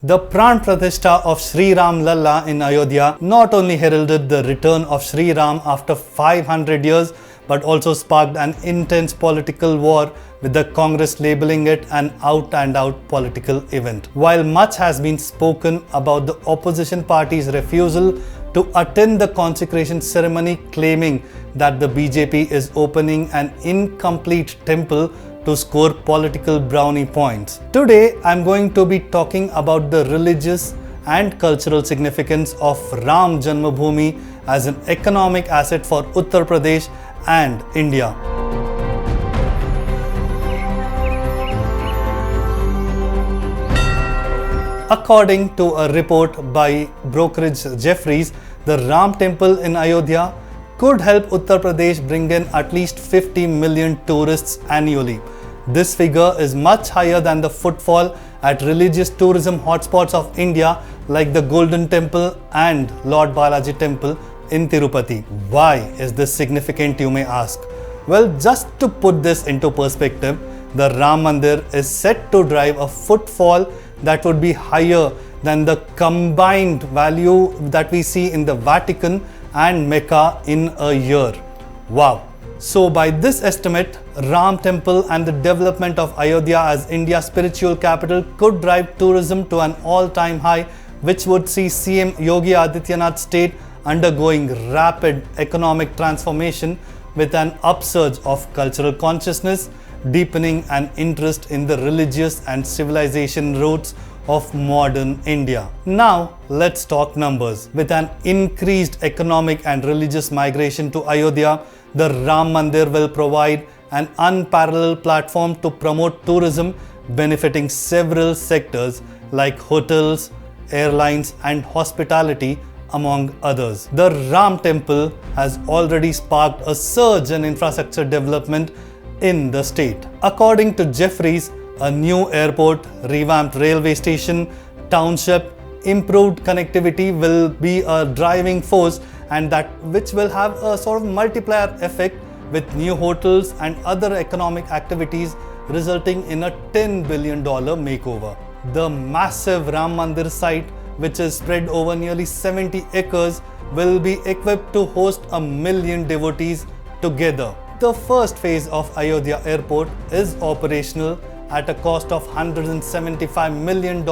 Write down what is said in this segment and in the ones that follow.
The pran pratishtha of Shri RamLalla in Ayodhya not only heralded the return of Shri Ram after 500 years, but also sparked an intense political war, with the Congress labeling it an out-and-out political event. While much has been spoken about the opposition party's refusal to attend the consecration ceremony, claiming that the BJP is opening an incomplete temple to score political brownie points. Today, I'm going to be talking about the religious and cultural significance of Ram Janmabhoomi as an economic asset for Uttar Pradesh and India. According to a report by brokerage Jefferies, the Ram Temple in Ayodhya could help Uttar Pradesh bring in at least 50 million tourists annually. This figure is much higher than the footfall at religious tourism hotspots of India like the Golden Temple and Lord Balaji Temple in Tirupati. Why is this significant, you may ask? Well, just to put this into perspective, the Ram Mandir is set to drive a footfall that would be higher than the combined value that we see in the Vatican and Mecca in a year. Wow! So by this estimate, Ram Temple and the development of Ayodhya as India's spiritual capital could drive tourism to an all-time high, which would see CM Yogi Adityanath's state undergoing rapid economic transformation with an upsurge of cultural consciousness, deepening an interest in the religious and civilization roots of modern India. Now, let's talk numbers. With an increased economic and religious migration to Ayodhya, the Ram Mandir will provide an unparalleled platform to promote tourism, benefiting several sectors like hotels, airlines, and hospitality, among others. The Ram Temple has already sparked a surge in infrastructure development in the state. According to Jefferies, a new airport, revamped railway station, township, improved connectivity will be a driving force, and that which will have a sort of multiplier effect with new hotels and other economic activities, resulting in a $10 billion makeover. The massive Ram Mandir site, which is spread over nearly 70 acres, will be equipped to host 1 million devotees together. The first phase of Ayodhya Airport is operational at a cost of $175 million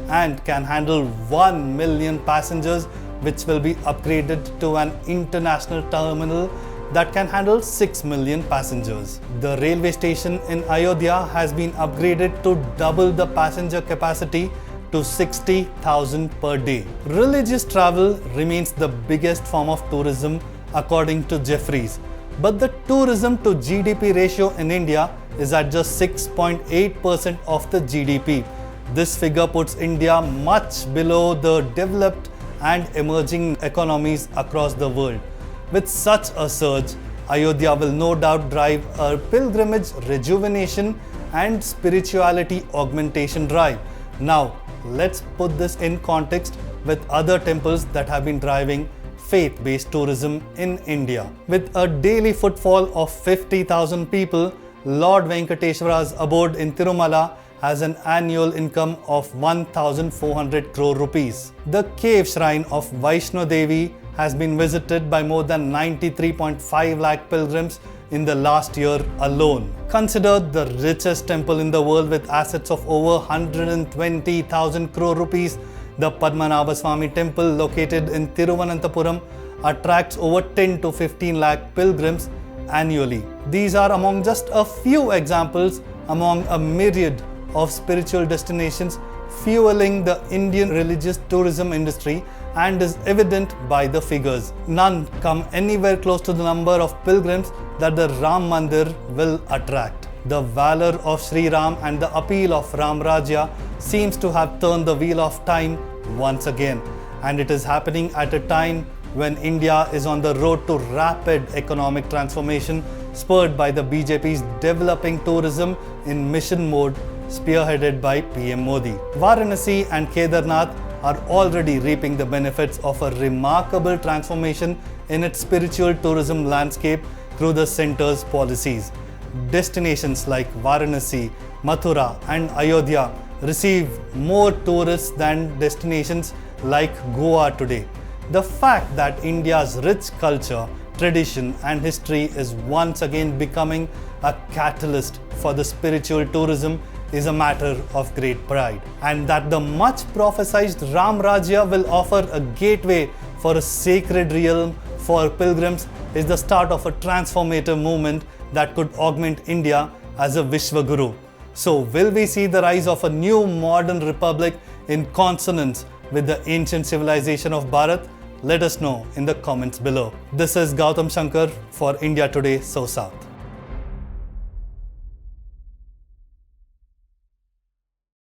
and can handle 1 million passengers, which will be upgraded to an international terminal that can handle 6 million passengers. The railway station in Ayodhya has been upgraded to double the passenger capacity to 60,000 per day. Religious travel remains the biggest form of tourism according to Jefferies, but the tourism to GDP ratio in India is at just 6.8% of the GDP. This figure puts India much below the developed and emerging economies across the world. With such a surge, Ayodhya will no doubt drive a pilgrimage rejuvenation and spirituality augmentation drive. Now, let's put this in context with other temples that have been driving faith-based tourism in India. With a daily footfall of 50,000 people, Lord Venkateswara's abode in Tirumala has an annual income of 1,400 crore rupees. The cave shrine of Vaishno Devi has been visited by more than 93.5 lakh pilgrims in the last year alone. Considered the richest temple in the world with assets of over 120,000 crore rupees, the Padmanabhaswamy temple located in Thiruvananthapuram attracts over 10 to 15 lakh pilgrims annually. These are among just a few examples among a myriad of spiritual destinations fueling the Indian religious tourism industry, and is evident by the figures. None come anywhere close to the number of pilgrims that the Ram Mandir will attract. The valor of Shri Ram and the appeal of Ram Rajya seems to have turned the wheel of time once again, and it is happening at a time when India is on the road to rapid economic transformation, spurred by the BJP's developing tourism in mission mode, spearheaded by PM Modi. Varanasi and Kedarnath are already reaping the benefits of a remarkable transformation in its spiritual tourism landscape through the centre's policies. Destinations like Varanasi, Mathura and Ayodhya receive more tourists than destinations like Goa today. The fact that India's rich culture, tradition and history is once again becoming a catalyst for the spiritual tourism is a matter of great pride. And that the much prophesied Ram Rajya will offer a gateway for a sacred realm for pilgrims is the start of a transformative movement that could augment India as a Vishwaguru. So will we see the rise of a new modern republic in consonance with the ancient civilization of Bharat? Let us know in the comments below. This is Gautam Shankar for India Today, SoSouth.